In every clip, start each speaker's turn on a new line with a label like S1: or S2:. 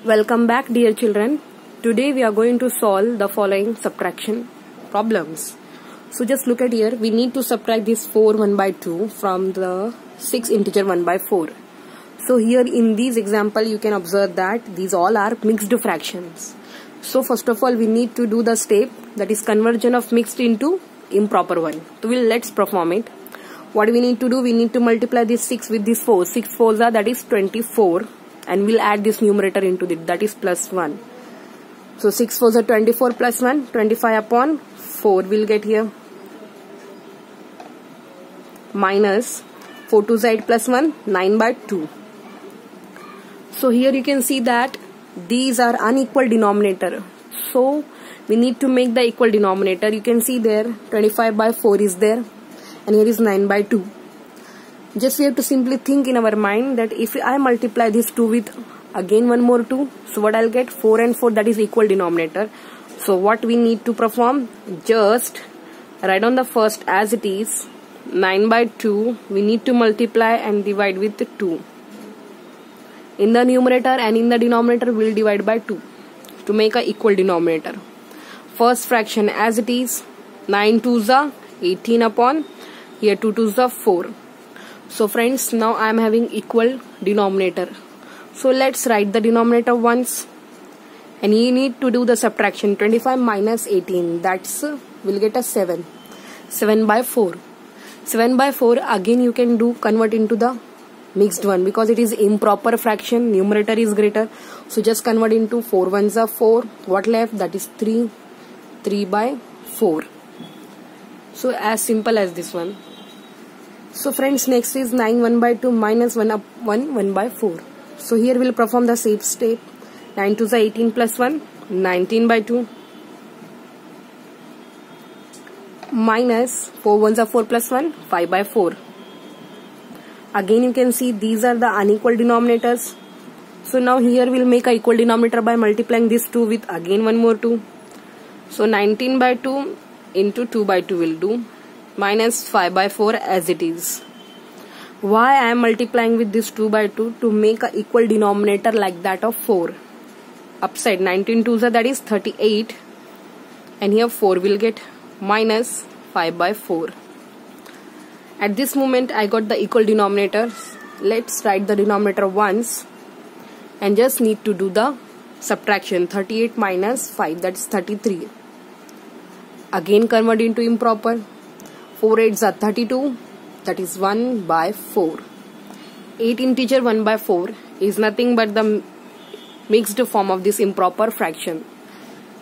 S1: Welcome back, dear children. Today we are going to solve the following subtraction problems. So just look at here. We need to subtract this 4 1 by 2 from the 6 integer 1 by 4. So here in this example you can observe that these all are mixed fractions. So first of all we need to do the step, that is conversion of mixed into improper one. So let's perform it. What we need to do, we need to multiply this 6 with this 4. 6 4s are, that is 24. And we'll add this numerator into it, that is plus 1. So 6 4s are 24 plus 1, 25 upon 4 we'll get here. Minus 4 2s are 8 plus 1, 9 by 2. So here you can see that these are unequal denominator. So we need to make the equal denominator. You can see there 25 by 4 is there and here is 9 by 2. Just we have to simply think in our mind that if I multiply this 2 with again one more 2, so what I'll get, 4 and 4, that is equal denominator. So what we need to perform, just write on the first as it is, 9 by 2 we need to multiply and divide with 2. In the numerator and in the denominator we'll divide by 2 to make a equal denominator. First fraction as it is, 9 2s are 18 upon, here 2 2s are 4. So friends, now I am having equal denominator. So let's write the denominator once. And you need to do the subtraction. 25 minus 18. That's we'll get a 7. 7 by 4. 7 by 4 again you can do convert into the mixed one because it is improper fraction. Numerator is greater. So just convert into 4 1s are 4. What left? That is 3. 3 by 4. So as simple as this one. So friends, next is 9 1 by 2 minus 1 up 1 by 4. So here we'll perform the same step. 9 2s are 18 plus 1, 19 by 2. Minus 4 1s are 4 plus 1, 5 by 4. Again you can see these are the unequal denominators. So now here we'll make a equal denominator by multiplying this 2 with again one more 2. So 19 by 2 into 2 by 2 will do. Minus 5 by 4 as it is. Why I am multiplying with this 2 by 2? To make a equal denominator like that of 4. Upside 19 2s are, that is 38. And here 4 will get minus 5 by 4. At this moment I got the equal denominator. Let's write the denominator once. And just need to do the subtraction. 38 minus 5, that's 33. Again convert into improper. 4 8s are 32, that is 1 by 4. 8 integer 1 by 4 is nothing but the mixed form of this improper fraction.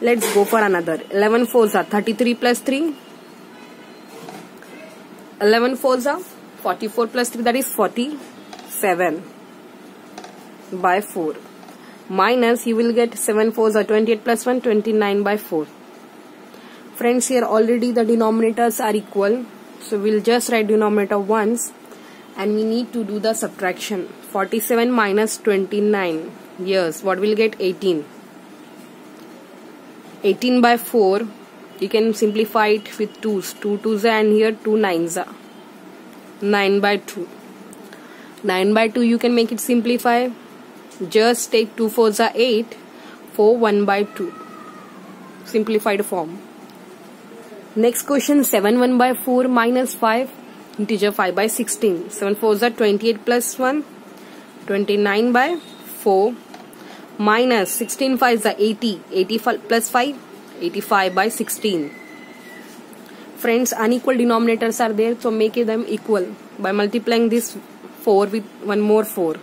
S1: Let's go for another. 11 4s are 33 plus 3. 11 4s are 44 plus 3, that is 47 by 4. Minus you will get 7 4s are 28 plus 1, 29 by 4. Friends, here already the denominators are equal. So we'll just write denominator once and we need to do the subtraction. 47 minus 29. Yes, what will get? 18. 18 by 4. You can simplify it with 2s. 2 2s and here 2 9s. 9 by 2. 9 by 2 you can make it simplify. Just take 2 4s are 8. 4 1 by 2. Simplified form. Next question, 7 1 by 4 minus 5, integer 5 by 16. 7 4s are 28 plus 1, 29 by 4. Minus 16 5s are 80, 85 plus 5, 85 by 16. Friends, unequal denominators are there, so make them equal by multiplying this 4 with one more 4.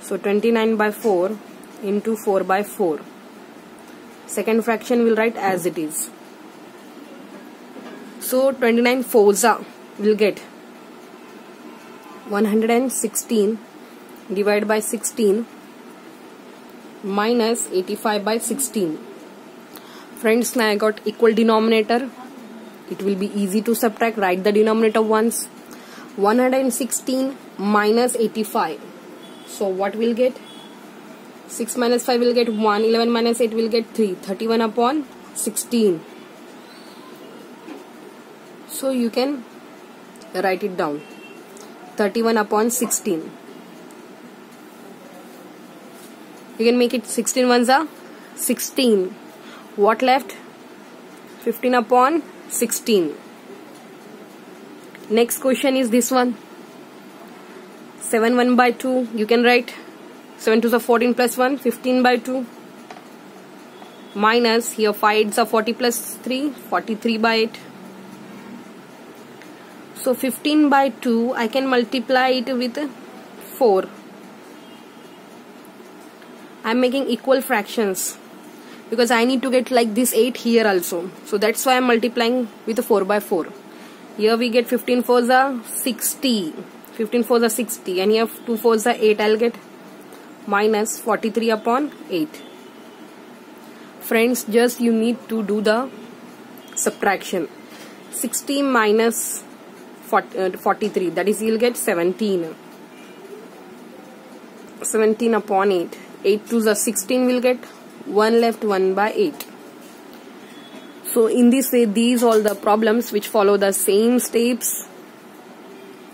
S1: So 29 by 4 into 4 by 4. Second fraction we'll write as it is. So 29 4s will get 116 divided by 16 minus 85 by 16. Friends, now I got equal denominator. It will be easy to subtract. Write the denominator once. 116 minus 85. So what will get? 6 minus 5 will get 1. 11 minus 8 will get 3. 31 upon 16. So you can write it down. 31 upon 16. You can make it 16 ones are 16. What left? 15 upon 16. Next question is this one. 7 1 by 2. You can write 7 2s are 14 plus 1. 15 by 2. Minus here 5 8s are 40 plus 3. 43 by 8. So 15 by 2 I can multiply it with 4. I am making equal fractions because I need to get like this 8 here also. So that's why I am multiplying with a 4 by 4. Here we get 15 4s are 60. 15 4s are 60 and here 2 4s are 8. I'll get minus 43 upon 8. Friends, just you need to do the subtraction. 60 minus 43, that is you'll get 17. 17 upon 8. 8 2s are 16, we'll get 1 left 1 by 8. So in this way, these all the problems which follow the same steps,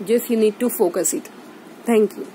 S1: just you need to focus it. Thank you.